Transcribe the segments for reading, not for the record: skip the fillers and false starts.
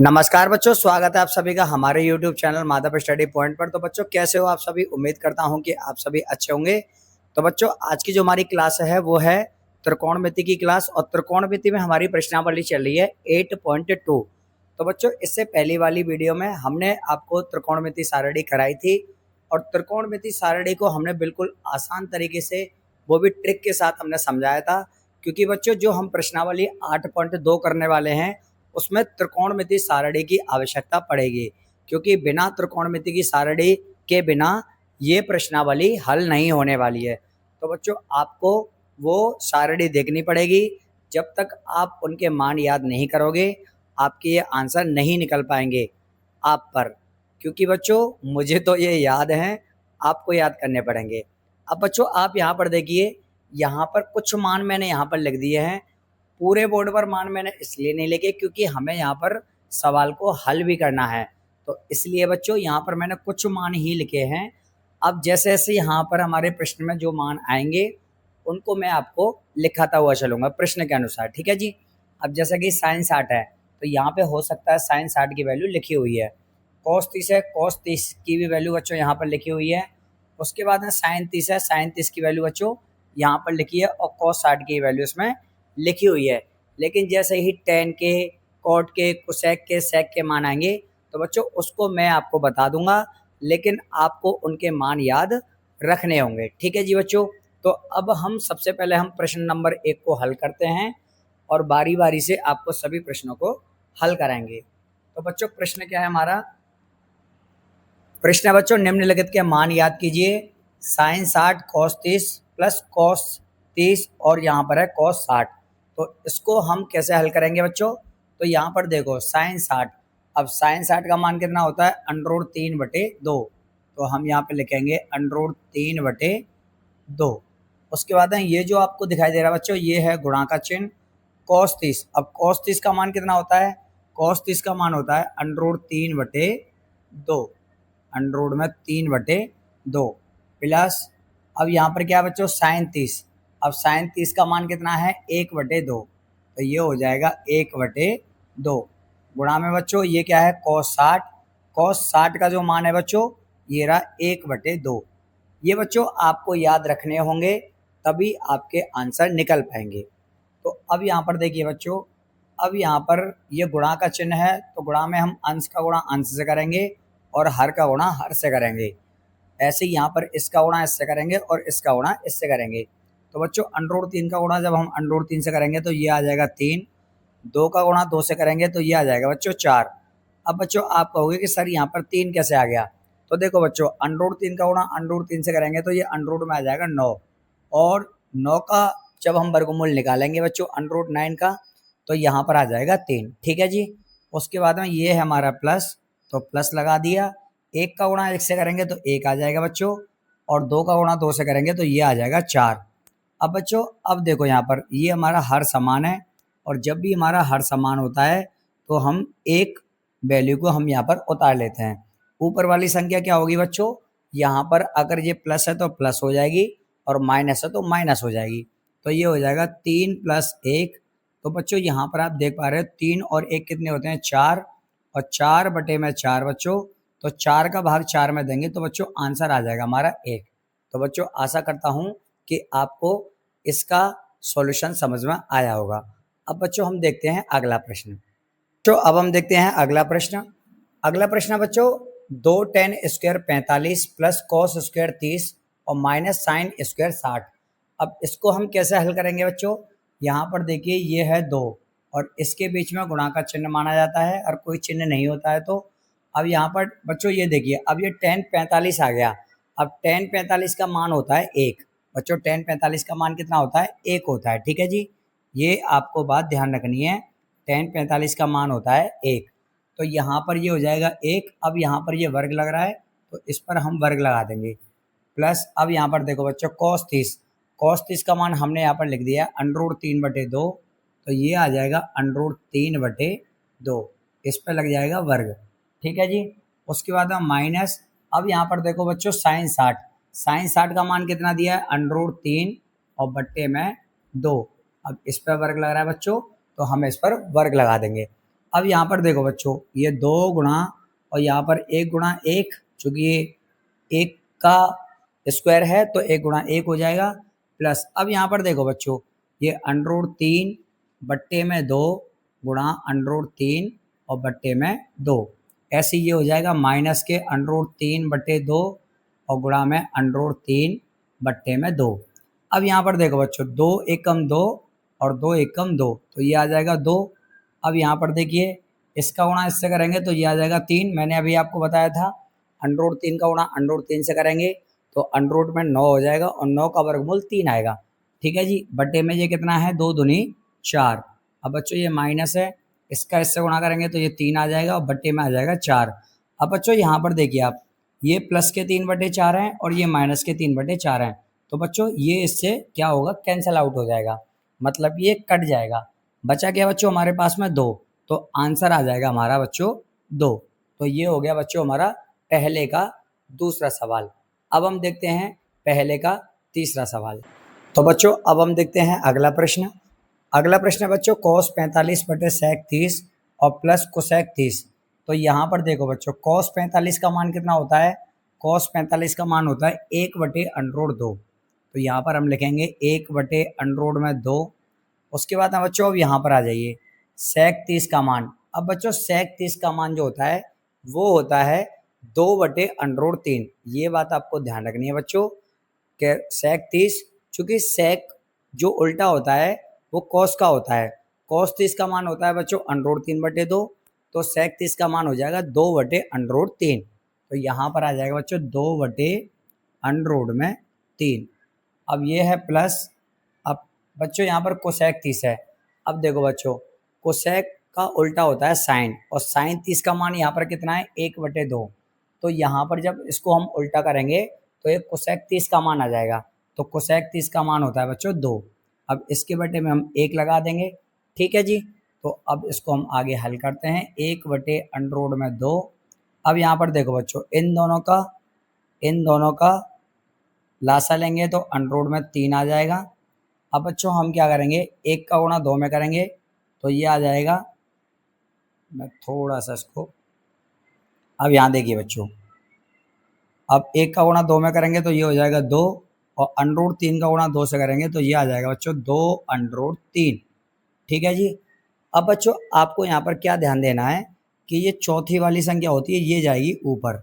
नमस्कार बच्चों, स्वागत है आप सभी का हमारे YouTube channel Madhav study point पर। तो बच्चों कैसे हो आप सभी? उम्मीद करता हूं कि आप सभी अच्छे होंगे। तो बच्चों आज की जो हमारी क्लास है वो है त्रिकोणमिति की क्लास, और त्रिकोणमिति में हमारी प्रश्नावली चल रही है 8.2। तो बच्चों इससे पहली वाली वीडियो में हमने आपको त्रिकोणमिति सारणी कराई थी, और त्रिकोणमिति सारणी को हमने बिल्कुल आसान तरीके से, वो भी ट्रिक के साथ हमने समझाया था। क्योंकि बच्चों जो हम प्रश्नावली 8.2 करने वाले हैं उसमें त्रिकोणमिति सारणी की आवश्यकता पड़ेगी, क्योंकि बिना त्रिकोणमिति की सारणी के बिना ये प्रश्नावली हल नहीं होने वाली है। तो बच्चों आपको वो सारणी देखनी पड़ेगी। जब तक आप उनके मान याद नहीं करोगे आपके ये आंसर नहीं निकल पाएंगे आप पर, क्योंकि बच्चों मुझे तो ये याद है, आपको याद करने पड़ेंगे। अब बच्चों आप यहाँ पर देखिए, यहाँ पर कुछ मान मैंने यहाँ पर लिख दिए हैं। पूरे बोर्ड पर मान मैंने इसलिए नहीं लिखे क्योंकि हमें यहाँ पर सवाल को हल भी करना है, तो इसलिए बच्चों यहाँ पर मैंने कुछ मान ही लिखे हैं। अब जैसे जैसे यहाँ पर हमारे प्रश्न में जो मान आएंगे उनको मैं आपको लिखाता हुआ चलूँगा प्रश्न के अनुसार, ठीक है जी। अब जैसा कि साइन 60 है तो यहाँ पे हो सकता है साइन 60 की वैल्यू लिखी हुई है। कॉस 30 है, कॉस 30 की भी वैल्यू बच्चों यहाँ पर लिखी हुई है। उसके बाद में साइन 30 है, साइन 30 की वैल्यू बच्चों यहाँ पर लिखी है, और कॉस 60 की वैल्यू इसमें लिखी हुई है। लेकिन जैसे ही टेन के, कॉट के, कोसेक के, सेक के मान आएंगे तो बच्चों उसको मैं आपको बता दूंगा, लेकिन आपको उनके मान याद रखने होंगे, ठीक है जी बच्चों। तो अब हम सबसे पहले हम प्रश्न नंबर 1 को हल करते हैं, और बारी बारी से आपको सभी प्रश्नों को हल कराएंगे। तो बच्चों प्रश्न क्या है हमारा? प्रश्न है बच्चों, निम्नलिखित के मान याद कीजिए। साइन 60 कॉस 30 प्लस कॉस 30, और यहाँ पर है कॉस 60। तो इसको हम कैसे हल करेंगे बच्चों? तो यहाँ पर देखो साइन 60, अब साइन 60 का मान कितना होता है? √3/2। तो हम यहाँ पे लिखेंगे √3/2। उसके बाद है ये जो आपको दिखाई दे रहा है बच्चों, ये है गुणा का चिन्ह कॉस 30। अब कॉस 30 का मान कितना होता है? कॉस 30 का मान होता है √3/2, अंडर में 3/2 प्लस, अब यहाँ पर क्या है बच्चों? साइन 30। अब साइन 30 का मान कितना है? 1/2। तो ये हो जाएगा 1/2 गुणा में बच्चों ये क्या है? कॉस 60। कॉस 60 का जो मान है बच्चों ये रहा 1/2। ये बच्चों आपको याद रखने होंगे, तभी आपके आंसर निकल पाएंगे। तो अब यहाँ पर देखिए बच्चों, अब यहाँ पर ये गुणा का चिन्ह है, तो गुणा में हम अंश का गुणा अंश से करेंगे और हर का गुणा हर से करेंगे। ऐसे ही यहाँ पर इसका गुणा इससे करेंगे और इसका गुणा इससे करेंगे। तो बच्चों √3 का गुणा जब हम √3 से करेंगे तो ये आ जाएगा 3। 2 का गुणा 2 से करेंगे तो ये आ जाएगा बच्चों 4। अब बच्चों आप कहोगे कि सर यहाँ पर 3 कैसे आ गया? तो देखो बच्चों √3 का गुणा √3 से करेंगे तो ये अंडर में आ जाएगा 9, और 9 का जब हम वर्गमूल निकालेंगे बच्चों √9 का तो यहाँ पर आ जाएगा 3, ठीक है जी। उसके बाद में ये है हमारा प्लस, तो प्लस लगा दिया। 1 का गुणा 1 से करेंगे तो 1 आ जाएगा बच्चों, और 2 का गुणा 2 से करेंगे तो ये आ जाएगा 4। अब बच्चों अब देखो यहाँ पर ये हमारा हर समान है, और जब भी हमारा हर समान होता है तो हम एक वैल्यू को हम यहाँ पर उतार लेते हैं। ऊपर वाली संख्या क्या होगी बच्चों? यहाँ पर अगर ये प्लस है तो प्लस हो जाएगी, और माइनस है तो माइनस हो जाएगी। तो ये हो जाएगा 3 + 1। तो बच्चों यहाँ पर आप देख पा रहे हो 3 और 1 कितने होते हैं? 4, और 4/4 बच्चों, तो 4 का भाग 4 में देंगे तो बच्चों आंसर आ जाएगा हमारा 1। तो बच्चों आशा करता हूँ कि आपको इसका सॉल्यूशन समझ में आया होगा। अब बच्चों हम देखते हैं अगला प्रश्न। तो अब हम देखते हैं अगला प्रश्न। अगला प्रश्न बच्चों, 2 tan square 45 plus cos square 30 और माइनस साइन स्क्वायर 60। अब इसको हम कैसे हल करेंगे बच्चों? यहाँ पर देखिए ये है 2, और इसके बीच में गुणा का चिन्ह माना जाता है, और कोई चिन्ह नहीं होता है। तो अब यहाँ पर बच्चों ये देखिए, अब ये tan 45 आ गया। अब tan 45 का मान होता है 1 बच्चों, tan 45 का मान कितना होता है? 1 होता है, ठीक है जी। ये आपको बात ध्यान रखनी है, tan 45 का मान होता है 1। तो यहाँ पर ये हो जाएगा 1। अब यहाँ पर ये वर्ग लग रहा है तो इस पर हम वर्ग लगा देंगे, प्लस अब यहाँ पर देखो बच्चों cos 30। cos 30 का मान हमने यहाँ पर लिख दिया √3/2, तो ये आ जाएगा √3/2, इस पर लग जाएगा वर्ग, ठीक है जी। उसके बाद माइनस, अब यहाँ पर देखो बच्चों साइन 60। साइन 60 का मान कितना दिया है? √3 और बट्टे में 2। अब इस पर वर्ग लग रहा है बच्चों, तो हम इस पर वर्ग लगा देंगे। अब यहाँ पर देखो बच्चों, ये 2 गुणा और यहाँ पर 1 गुणा 1, चूँकि ये 1 का स्क्वायर है तो 1 गुणा 1 हो जाएगा, प्लस अब यहाँ पर देखो बच्चों, ये √3 बट्टे में 2 गुणा √3 और बट्टे में 2, ऐसे ये हो जाएगा माइनस के √3 बट्टे 2 और गुणा में √3 बट्टे में 2। अब यहाँ पर देखो बच्चों, 2 एकम 2 और 2 एकम 2, तो ये आ जाएगा 2। अब यहाँ पर देखिए, इसका गुणा इससे करेंगे तो ये आ जाएगा 3। मैंने अभी आपको बताया था √3 का गुणा √3 से करेंगे तो अंडर में 9 हो जाएगा और 9 का वर्गमूल 3 आएगा। ठीक है जी, बट्टे में ये कितना है, 2 दूनी 4। अब बच्चों ये माइनस है, इसका इससे गुणा करेंगे तो ये 3 आ जाएगा और बट्टे में आ जाएगा 4। अब बच्चों यहाँ पर देखिए आप, ये प्लस के 3/4 हैं और ये माइनस के 3/4 हैं, तो बच्चों ये इससे क्या होगा, कैंसिल आउट हो जाएगा, मतलब ये कट जाएगा। बचा क्या बच्चों हमारे पास में 2, तो आंसर आ जाएगा हमारा बच्चों 2। तो ये हो गया बच्चों हमारा पहले का दूसरा सवाल। अब हम देखते हैं पहले का तीसरा सवाल। तो बच्चों अब हम देखते हैं अगला प्रश्न। अगला प्रश्न है बच्चों cos 45/sec 30 और प्लस कोसेक 30। तो यहाँ पर देखो बच्चों, cos 45 का मान कितना होता है, cos 45 का मान होता है 1/√2। तो यहाँ पर हम लिखेंगे 1/√2। उसके बाद ना बच्चों अब यहाँ पर आ जाइए, sec 30 का मान। अब बच्चों sec 30 का मान जो होता है वो होता है 2/√3। ये बात आपको ध्यान रखनी है बच्चों कि sec 30, चूँकि sec जो उल्टा होता है वो cos का होता है। cos 30 का मान होता है बच्चों √3/2, तो sec 30 का मान हो जाएगा 2/√3। तो यहाँ पर आ जाएगा बच्चों 2/√3। अब ये है प्लस, अब बच्चों यहाँ पर कोसेक 30 है। अब देखो बच्चों, कोसेक का उल्टा होता है साइन, और साइन 30 का मान यहाँ पर कितना है, 1/2। तो यहाँ पर जब इसको हम उल्टा करेंगे तो ये कोसेक 30 का मान आ जाएगा। तो कोसेक 30 का मान होता है बच्चों 2। अब इसके बटे में हम 1 लगा देंगे। ठीक है जी, तो अब इसको हम आगे हल करते हैं, 1/√2। अब यहाँ पर देखो बच्चों, इन दोनों का लासा लेंगे तो √3 आ जाएगा। अब बच्चों हम क्या करेंगे, 1 का गुणा 2 में करेंगे तो ये आ जाएगा, मैं थोड़ा सा इसको, अब यहाँ देखिए बच्चों, अब 1 का गुणा 2 में करेंगे तो ये हो जाएगा 2, और √3 का गुणा 2 से करेंगे तो ये आ जाएगा बच्चों 2√3। ठीक है जी। अब बच्चों आपको यहाँ पर क्या ध्यान देना है कि ये चौथी वाली संख्या होती है ये जाएगी ऊपर,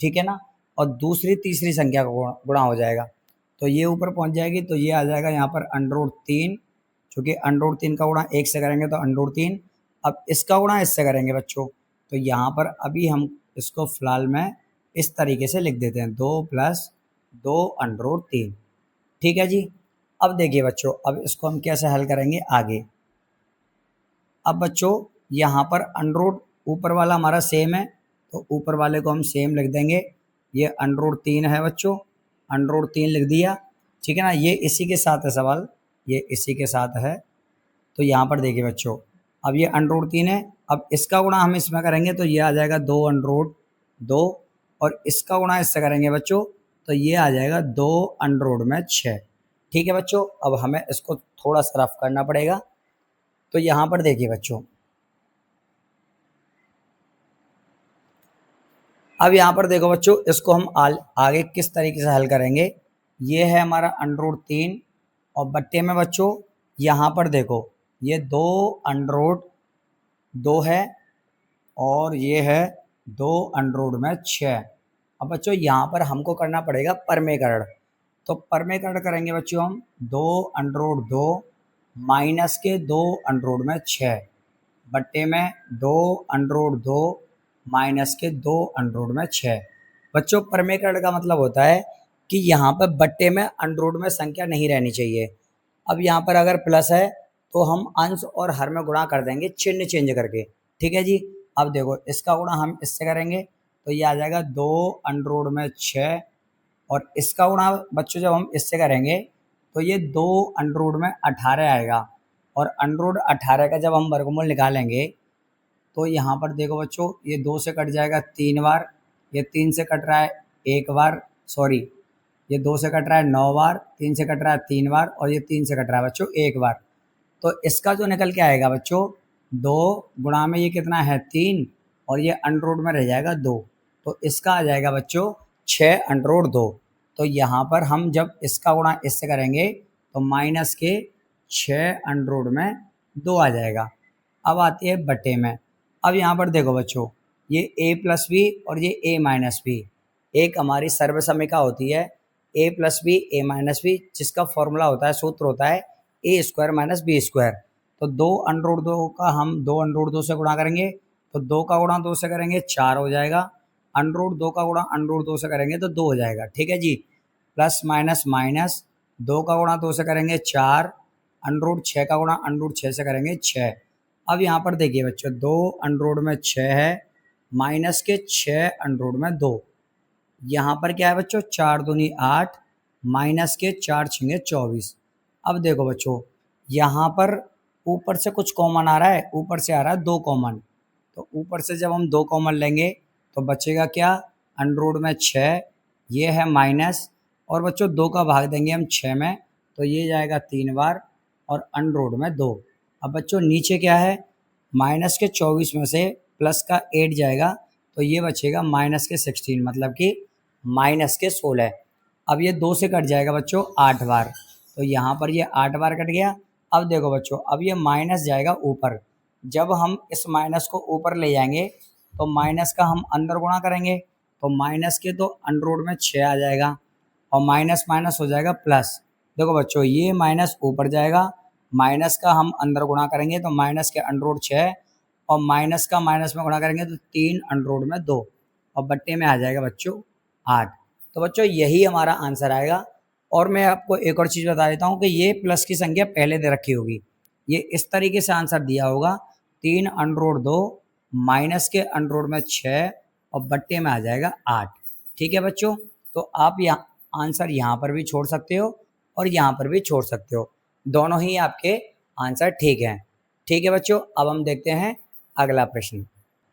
ठीक है ना, और दूसरी तीसरी संख्या का गुणा हो जाएगा तो ये ऊपर पहुँच जाएगी। तो ये आ जाएगा यहाँ पर √3, चूँकि √3 का गुणा 1 से करेंगे तो √3। अब इसका गुणा इससे करेंगे बच्चों, तो यहाँ पर अभी हम इसको फिलहाल में इस तरीके से लिख देते हैं, 2 + 2√3। ठीक है जी। अब देखिए बच्चों, अब इसको हम कैसे हल करेंगे आगे। अब बच्चों यहाँ पर अंडर ऊपर वाला हमारा सेम है तो ऊपर वाले को हम सेम लिख देंगे। ये √3 है बच्चों, √3 लिख दिया। ठीक है ना, ये इसी के साथ है सवाल, ये इसी के साथ है। तो यहाँ पर देखिए बच्चों, अब ये √3 है, अब इसका गुणा हम इसमें करेंगे तो ये आ जाएगा 2√2, और इसका गुणा इससे करेंगे बच्चों तो ये आ जाएगा 2√6। ठीक है बच्चों, अब हमें इसको थोड़ा सा रफ करना पड़ेगा। तो यहाँ पर देखिए बच्चों, अब यहाँ पर देखो बच्चों, इसको हम आगे किस तरीके से हल करेंगे। ये है हमारा √3 और बट्टे में बच्चों यहाँ पर देखो ये 2√2 है और ये है 2√6। अब बच्चों यहाँ पर हमको करना पड़ेगा परमेकरण। तो परमेकरण करेंगे बच्चों हम 2√2 माइनस के 2√6 बट्टे में 2√2 माइनस के 2√6। बच्चों परमेकरण का मतलब होता है कि यहाँ पर बट्टे में अंडर में संख्या नहीं रहनी चाहिए। अब यहाँ पर अगर प्लस है तो हम अंश और हर में गुणा कर देंगे चिन्ह चेंज करके। ठीक है जी। अब देखो इसका गुणा हम इससे करेंगे तो ये आ जाएगा 2√6, और इसका गुणा बच्चों जब हम इससे करेंगे तो ये 2√18 आएगा, और √18 का जब हम वर्गमूल निकालेंगे तो यहाँ पर देखो बच्चों ये 2 से कट जाएगा 3 बार, ये 3 से कट रहा है 1 बार, सॉरी ये 2 से कट रहा है 9 बार, 3 से कट रहा है 3 बार, और ये 3 से कट रहा है बच्चों 1 बार। तो इसका जो निकल के आएगा बच्चों 2 गुणा में ये कितना है 3 और ये अंडर में रह जाएगा 2, तो इसका आ जाएगा बच्चों 6 अंडर 2। तो यहाँ पर हम जब इसका गुणा इससे करेंगे तो माइनस के 6 अंडर में 2 आ जाएगा। अब आती है बटे में। अब यहाँ पर देखो बच्चों, ये a प्लस बी और ये a माइनस बी, एक हमारी सर्वसमिका होती है a plus b a minus b, जिसका फॉर्मूला होता है, सूत्र होता है a square minus b square. तो 2 अंडर 2 का हम 2 अंडर 2 से गुणा करेंगे तो 2 का गुणा 2 से करेंगे 4 हो जाएगा, अंडर 2 का गुणा अंडर 2 से करेंगे तो 2 हो जाएगा। ठीक है जी, प्लस माइनस माइनस 2 का गुणा 2 से करेंगे 4, अंडर 6 का गुणा अंडर 6 से करेंगे 6। अब यहाँ पर देखिए बच्चों, 2 अंडर में 6 है माइनस के 6 अंडर में 2, यहाँ पर क्या है बच्चों 4 दूनी 8 माइनस के 4 छंगे 24। अब देखो बच्चों, यहाँ पर ऊपर से कुछ कॉमन आ रहा है, ऊपर से आ रहा है 2 कॉमन, तो ऊपर से जब हम 2 कॉमन लेंगे तो बचेगा क्या, अंडर में 6, ये है माइनस, और बच्चों 2 का भाग देंगे हम 6 में तो ये जाएगा 3 बार और अंडर में 2। अब बच्चों नीचे क्या है, माइनस के 24 में से प्लस का 8 जाएगा तो ये बचेगा माइनस के 16, मतलब कि माइनस के 16। अब ये 2 से कट जाएगा बच्चों 8 बार, तो यहाँ पर ये 8 बार कट गया। अब देखो बच्चों, अब ये माइनस जाएगा ऊपर, जब हम इस माइनस को ऊपर ले जाएंगे तो माइनस का हम अंदर गुणा करेंगे तो माइनस के तो अंडर में 6 आ जाएगा और माइनस माइनस हो जाएगा प्लस। देखो बच्चों, ये माइनस ऊपर जाएगा, माइनस का हम अंदर गुणा करेंगे तो माइनस के अंडर 6 और माइनस का माइनस में गुणा करेंगे तो 3 अंडर में 2 और बट्टे में आ जाएगा बच्चों 8। तो बच्चों यही हमारा आंसर आएगा। और मैं आपको एक और चीज़ बता देता हूँ कि ये प्लस की संख्या पहले दे रखी होगी, ये इस तरीके से आंसर दिया होगा 3 अंडर 2 माइनस के अंडर में 6 और बट्टे में आ जाएगा 8। ठीक है बच्चों, तो आप यहाँ आंसर यहाँ पर भी छोड़ सकते हो और यहाँ पर भी छोड़ सकते हो, दोनों ही आपके आंसर ठीक हैं। ठीक है बच्चों, अब हम देखते हैं अगला प्रश्न।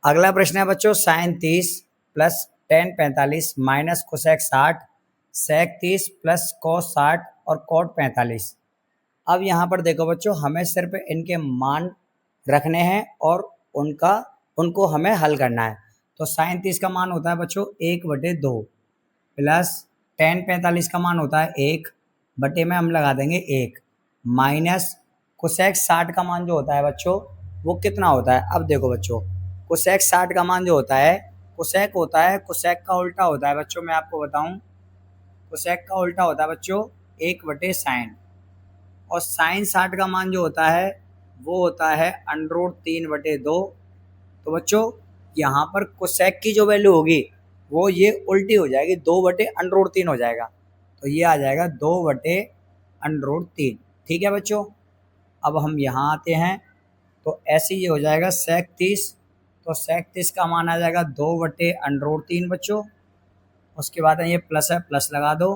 अगला प्रश्न है बच्चों, sine 30 plus ten 45 minus cosec 60 sec 30 plus cos 60 और कोट 45। अब यहाँ पर देखो बच्चों, हमें सिर्फ इनके मान रखने हैं और उनको हमें हल करना है। तो साइन 30 का मान होता है बच्चों 1/2 प्लस टेन 45 का मान होता है 1 बटे में हम लगा देंगे 1 माइनस कोसेक 60 का मान जो होता है बच्चों वो कितना होता है। अब देखो बच्चों, कोसेक 60 का मान जो होता है, कोसेक होता है, कोसेक का उल्टा होता है बच्चों, मैं आपको बताऊं, कोसेक का उल्टा होता है बच्चों 1/साइन, और साइन 60 का मान जो होता है वो होता है √3/2। तो बच्चों यहाँ पर कोसेक की जो वैल्यू होगी वो ये उल्टी हो जाएगी, 2/√3 हो जाएगा, तो ये आ जाएगा 2/√3। ठीक है बच्चों, अब हम यहाँ आते हैं तो ऐसे ये हो जाएगा सेक 30, तो सेक 30 का मान आ जाएगा 2/√3 बच्चों। उसके बाद ये प्लस है, प्लस लगा दो।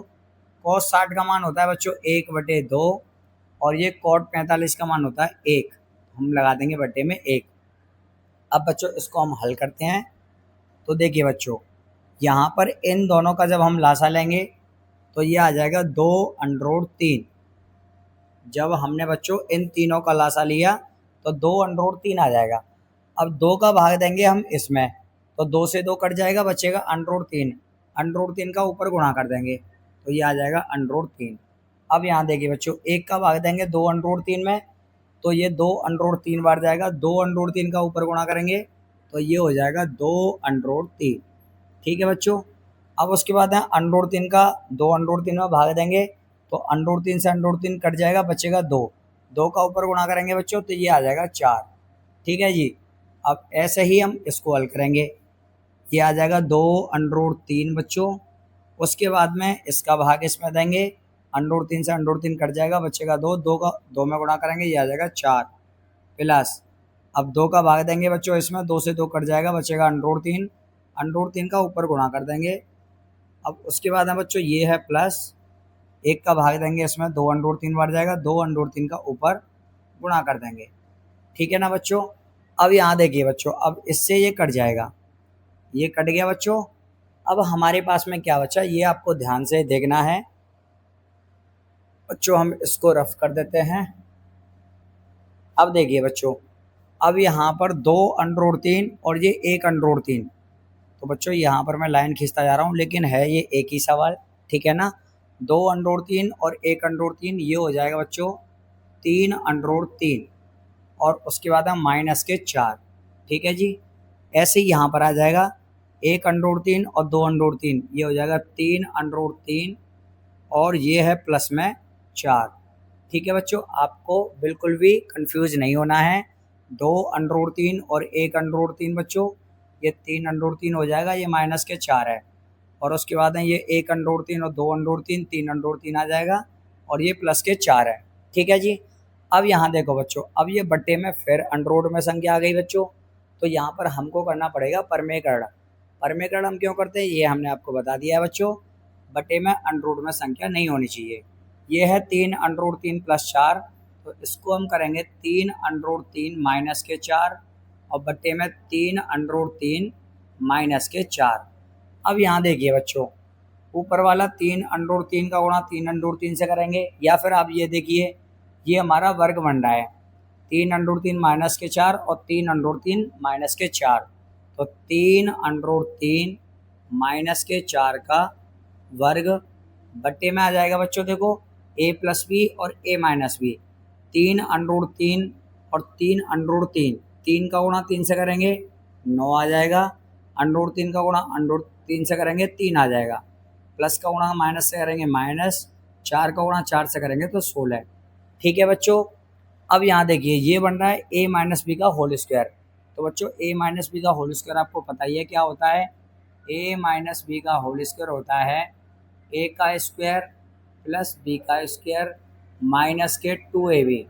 कोस 60 का मान होता है बच्चों 1/2 और ये कोट 45 का मान होता है 1, हम लगा देंगे बटे में 1। अब बच्चों इसको हम हल करते हैं तो देखिए बच्चों, यहाँ पर इन दोनों का जब हम लासा लेंगे तो ये आ जाएगा 2/3। जब हमने बच्चों इन तीनों का लासा लिया तो 2/3 आ जाएगा। अब 2 का भाग देंगे हम इसमें तो 2 से 2 कट जाएगा, बचेगा √3, √3 का ऊपर गुणा कर देंगे तो ये आ जाएगा √3। अब यहाँ देखिए बच्चों, 1 का भाग देंगे 2/3 में तो ये 2/3 बार जाएगा, 2/3 का ऊपर गुणा करेंगे तो ये हो जाएगा 2/3। ठीक है बच्चों, अब उसके बाद है √3 का 2/3 में भाग देंगे तो √3 से √3 कट जाएगा, बचेगा 2, 2 का ऊपर गुणा करेंगे बच्चों तो ये आ जाएगा 4। ठीक है जी, अब ऐसे ही हम इसको हल करेंगे, ये आ जाएगा 2/3 बच्चों। उसके बाद में इसका भाग इसमें देंगे, √3 से √3 कट जाएगा, बचेगा 2, 2 का 2 में गुणा करेंगे ये आ जाएगा 4 प्लस, अब 2 का भाग देंगे बच्चों इसमें, 2 से 2 कट जाएगा, बचेगा √3, √3 का ऊपर गुणा कर देंगे। अब उसके बाद है बच्चों ये है प्लस, 1 का भाग देंगे इसमें, 2/3 बार जाएगा, 2/3 का ऊपर गुणा कर देंगे। ठीक है ना बच्चों, अब यहाँ देखिए बच्चों, अब इससे ये कट जाएगा, ये कट गया बच्चों। अब हमारे पास में क्या बचा, ये आपको ध्यान से देखना है बच्चों, हम इसको रफ कर देते हैं। अब देखिए बच्चों, अब यहाँ पर 2√3 और ये 1√3, तो बच्चों यहाँ पर मैं लाइन खींचता जा रहा हूँ, लेकिन है ये एक ही सवाल, ठीक है ना। 2√3 और 1√3 ये हो जाएगा बच्चों 3√3, और उसके बाद हम -4, ठीक है जी। ऐसे ही यहाँ पर आ जाएगा 1√3 और 2√3, ये हो जाएगा 3√3, और ये है प्लस में 4, ठीक है बच्चों। आपको बिल्कुल भी कंफ्यूज नहीं होना है। 2√3 और 1√3 बच्चों, ये 3√3 हो जाएगा, ये -4 है, और उसके बाद है ये 1√3 और 2√3, 3√3 आ जाएगा, और ये +4 है, ठीक है जी। अब यहाँ देखो बच्चों, अब ये बट्टे में फिर अंडर में संख्या आ गई बच्चों, तो यहाँ पर हमको करना पड़ेगा परमेकरण। परमेकरण हम क्यों करते हैं ये हमने आपको बता दिया है बच्चों। बट्टे में अंडर में संख्या नहीं होनी चाहिए। ये है 3√3 + 4, तो इसको हम करेंगे 3√3 - 4, और बट्टे में 3√3 - 4। अब यहाँ देखिए बच्चों, ऊपर वाला 3√3 का गुणा 3√3 से करेंगे, या फिर आप ये देखिए, ये हमारा वर्ग बन रहा है 3√3 - 4 और 3√3 - 4, तो 3√3 - 4 का वर्ग बट्टे में आ जाएगा बच्चों। देखो a + b और a - b, 3√3 और 3√3, 3 का गुणा 3 से करेंगे 9 आ जाएगा, √3 का गुणा √3 से करेंगे 3 आ जाएगा, प्लस का गुणा माइनस से करेंगे माइनस, 4 का गुणा 4 से करेंगे तो 16, ठीक है बच्चों। अब यहाँ देखिए ये बन रहा है a - b का होल स्क्वायर, तो बच्चों a - b का होल स्क्वायर आपको पता ही है क्या होता है। a - b का होल स्क्वायर होता है a का स्क्वायर प्लस b का स्क्वायर माइनस के 2ab।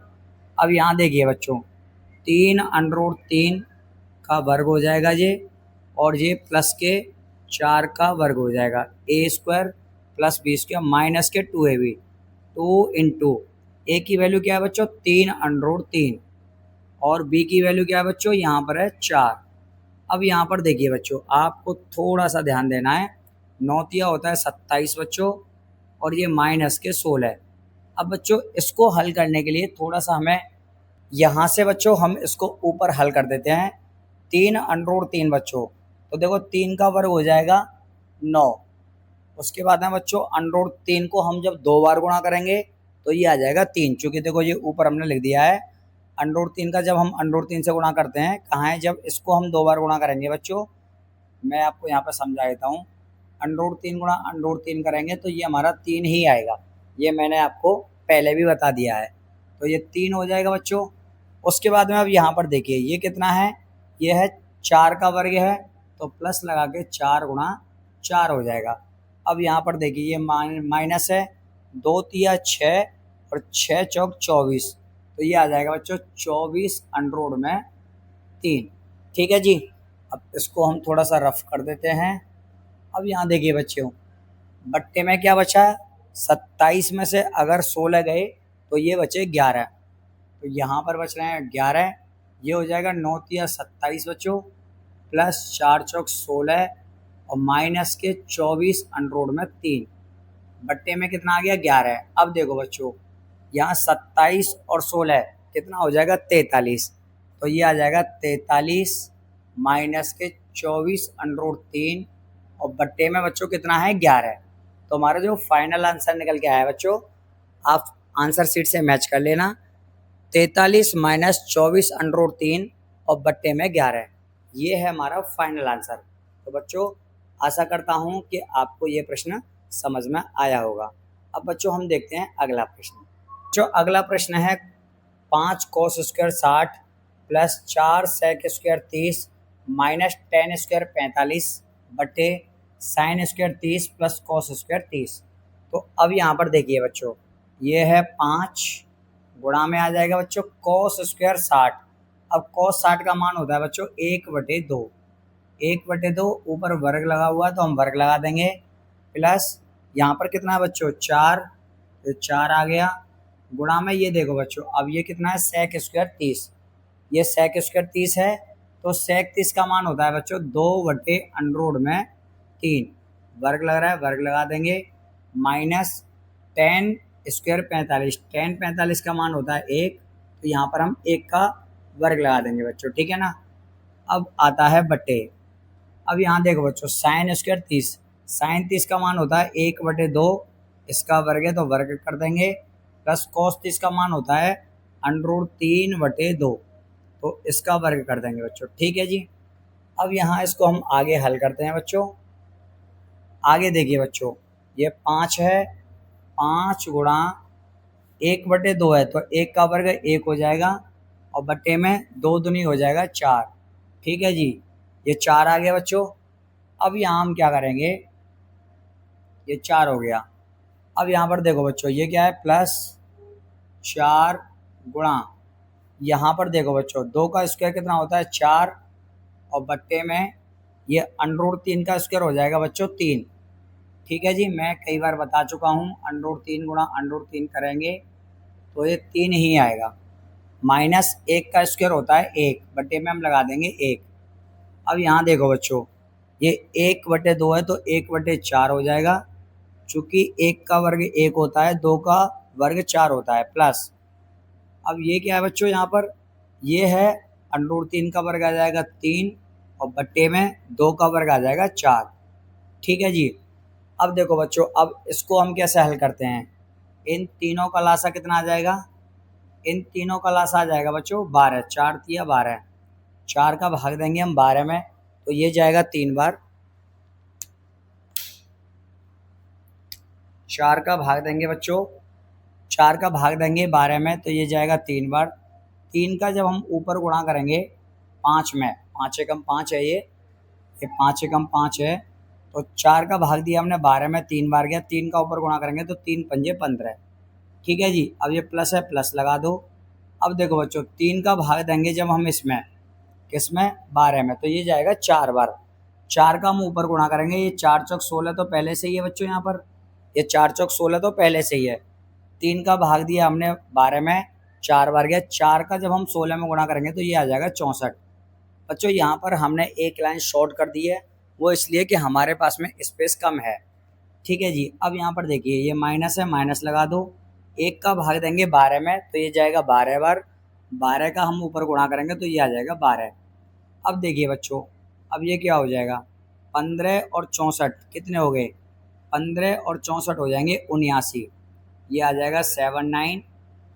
अब यहाँ देखिए बच्चों, 3√3 का वर्ग हो जाएगा ये, और ये प्लस के 4 का वर्ग हो जाएगा, a² + b² माइनस के 2ab, 2 × a की वैल्यू क्या है बच्चों 3√3, और b की वैल्यू क्या है बच्चों यहाँ पर है 4। अब यहाँ पर देखिए बच्चों, आपको थोड़ा सा ध्यान देना है, 9 तिया होता है 27 बच्चों, और ये -16। अब बच्चों इसको हल करने के लिए थोड़ा सा हमें यहाँ से बच्चों हम इसको ऊपर हल कर देते हैं। 3√3 बच्चों, तो देखो 3 का वर्ग हो जाएगा 9, उसके बाद में बच्चों √3 को हम जब 2 बार गुणा करेंगे तो ये आ जाएगा 3, चूँकि देखो ये ऊपर हमने लिख दिया है। √3 का जब हम √3 से गुणा करते हैं कहाँ है, जब इसको हम 2 बार गुणा करेंगे बच्चों, मैं आपको यहाँ पर समझा देता हूँ। √3 गुणा √3 करेंगे तो ये हमारा 3 ही आएगा, ये मैंने आपको पहले भी बता दिया है, तो ये 3 हो जाएगा बच्चों। उसके बाद में अब यहाँ पर देखिए ये कितना है, ये है 4 का वर्ग है, तो प्लस लगा के 4 × 4 हो जाएगा। अब यहाँ पर देखिए ये माइनस है, 2 तिया 6 और 6 चौक 24, तो ये आ जाएगा बच्चों 24 √3, ठीक है जी। अब इसको हम थोड़ा सा रफ कर देते हैं। अब यहाँ देखिए बच्चों, बट्टे में क्या बचा, 27 में से अगर 16 गए तो ये बचे 11, तो यहाँ पर बच रहे हैं 11, ये हो जाएगा 9 तिया 27 बच्चों, प्लस 4 चौक 16 और माइनस के 24 √3, बट्टे में कितना आ गया 11। अब देखो बच्चों, यहाँ 27 और 16 कितना हो जाएगा 43, तो ये आ जाएगा 43 माइनस के 24 √3, और बट्टे में बच्चों कितना है 11। तो हमारा जो फाइनल आंसर निकल के आया है बच्चों, आप आंसर शीट से मैच कर लेना, 43 - 24 √3 और बट्टे में 11, ये है हमारा फाइनल आंसर। तो बच्चों आशा करता हूँ कि आपको ये प्रश्न समझ में आया होगा। अब बच्चों हम देखते हैं अगला प्रश्न। जो अगला प्रश्न है 5 cos² 60 प्लस 4 sec² 30 माइनस 10² 45 बटे sin² 30 प्लस cos² 30। तो अब यहाँ पर देखिए बच्चों, ये है 5 गुणा में आ जाएगा बच्चों cos² 60। अब cos 60 का मान होता है बच्चों 1/2, 1/2 ऊपर वर्ग लगा हुआ है तो हम वर्ग लगा देंगे, प्लस यहाँ पर कितना है बच्चों 4, तो 4 आ गया, गुणा में ये देखो बच्चों, अब ये कितना है sec² 30, ये sec² 30 है, तो sec 30 का मान होता है बच्चों 2/√3, वर्ग लग रहा है वर्ग लगा देंगे, माइनस 10² 45, 10 45 का मान होता है 1, तो यहाँ पर हम 1 का वर्ग लगा देंगे बच्चों, ठीक है ना। अब आता है बटे। अब यहाँ देखो बच्चों, साइन स्क्वायर 30, साइन 30 का मान होता है 1/2, इसका वर्ग है तो वर्ग कर देंगे, प्लस कॉस 30 का मान होता है √3/2, तो इसका वर्ग कर देंगे बच्चों, ठीक है जी। अब यहाँ इसको हम आगे हल करते हैं बच्चों। आगे देखिए बच्चों, ये 5 है, 5 गुणा 1/2 है तो 1 का वर्ग 1 हो जाएगा, और बटे में 2 दूनी हो जाएगा 4, ठीक है जी। ये 4 आ गया बच्चों। अब यहाँ हम क्या करेंगे, ये 4 हो गया। अब यहाँ पर देखो बच्चों, ये क्या है, +4 गुणा, यहाँ पर देखो बच्चों 2 का स्क्वायर कितना होता है 4, और बट्टे में ये √3 का स्क्वायर हो जाएगा बच्चों 3, ठीक है जी। मैं कई बार बता चुका हूँ, √3 गुणा √3 करेंगे तो ये 3 ही आएगा, -1 का स्क्वायर होता है 1, बट्टे में हम लगा देंगे 1। अब यहाँ देखो बच्चों, ये 1/2 है तो 1/4 हो जाएगा, चूँकि 1 का वर्ग 1 होता है, 2 का वर्ग 4 होता है, प्लस अब ये क्या है बच्चों, यहाँ पर ये है √3 का वर्ग आ जाएगा 3, और बट्टे में 2 का वर्ग आ जाएगा 4, ठीक है जी। अब देखो बच्चों, अब इसको हम कैसे हल करते हैं, इन तीनों का लासा कितना आ जाएगा, इन तीनों का लासा आ जाएगा बच्चों 12, 4 तिया 12, 4 का भाग देंगे हम 12 में तो ये जाएगा 3 बार, 4 का भाग देंगे बच्चों, 4 का भाग देंगे 12 में तो ये जाएगा 3 बार। 3 का जब हम ऊपर गुणा करेंगे 5 में, 5 एकम 5 है, ये 5 एकम 5 है, तो 4 का भाग दिया हमने 12 में 3 बार गया, 3 का ऊपर गुणा करेंगे तो 3 पंजे 15, ठीक है जी। अब ये प्लस है, प्लस लगा दो। अब देखो बच्चों, 3 का भाग देंगे जब हम इसमें, किसमें, 12 में, तो ये जाएगा 4 बार, 4 का हम ऊपर गुणा करेंगे, ये 4 चौक 16 तो पहले से ही है बच्चों, यहाँ पर ये 4 चौक 16 तो पहले से ही है। 3 का भाग दिया हमने 12 में, 4 बार गया, 4 का जब हम 16 में गुणा करेंगे तो ये आ जाएगा 64। बच्चों यहाँ पर हमने एक लाइन शॉर्ट कर दी है, वो इसलिए कि हमारे पास में स्पेस कम है, ठीक है जी। अब यहाँ पर देखिए, ये माइनस है, माइनस लगा दो, 1 का भाग देंगे 12 में तो ये जाएगा 12 बार, 12 का हम ऊपर गुणा करेंगे तो ये आ जाएगा 12। अब देखिए बच्चों, अब ये क्या हो जाएगा, 15 और 64 कितने हो गए, 15 और 64 हो जाएंगे 79, ये आ जाएगा 79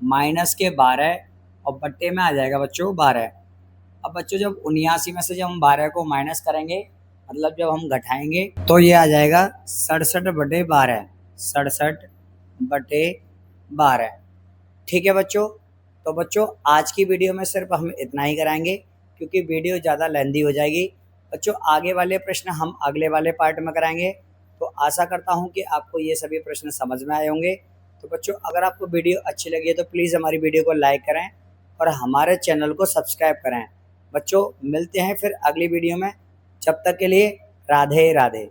माइनस के 12, और बट्टे में आ जाएगा बच्चों 12। अब बच्चों जब 79 में से जब हम 12 को माइनस करेंगे, मतलब जब हम घटाएंगे तो ये आ जाएगा 67/12, 67/12, ठीक है बच्चों। तो बच्चों आज की वीडियो में सिर्फ हम इतना ही कराएंगे, क्योंकि वीडियो ज़्यादा लेंदी हो जाएगी। बच्चों आगे वाले प्रश्न हम अगले वाले पार्ट में कराएंगे, तो आशा करता हूँ कि आपको ये सभी प्रश्न समझ में आए होंगे। तो बच्चों अगर आपको वीडियो अच्छी लगी है तो प्लीज़ हमारी वीडियो को लाइक करें और हमारे चैनल को सब्सक्राइब करें। बच्चों मिलते हैं फिर अगली वीडियो में, जब तक के लिए राधे राधे।